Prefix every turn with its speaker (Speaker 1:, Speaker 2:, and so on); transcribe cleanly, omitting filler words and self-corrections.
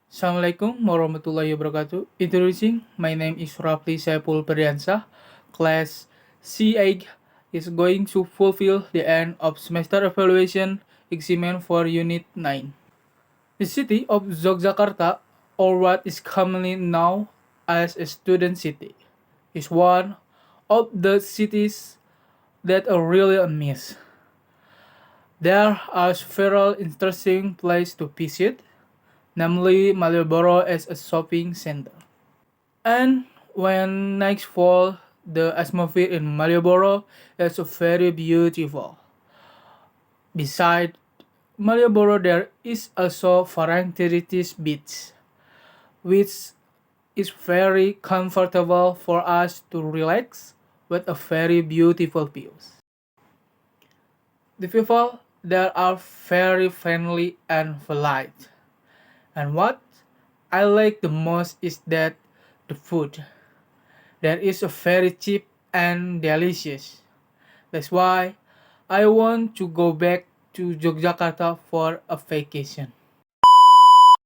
Speaker 1: Assalamualaikum warahmatullahi wabarakatuh. Introducing, my name is Rapli Saepul Perdiansyah. Class C8 is going to fulfill the end of semester evaluation examen for Unit 9. The city of Yogyakarta, or what is commonly known as a student city, is one of the cities that are really a miss. There are several interesting places to visit, namely Malioboro as a shopping center. And when next fall, the atmosphere in Malioboro is very beautiful. Beside Malioboro, there is also Varangteritis Beach, which is very comfortable for us to relax with a very beautiful views. The people there are very friendly and polite. And what I like the most is that the food there is a very cheap and delicious. That's why I want to go back to Yogyakarta for a vacation.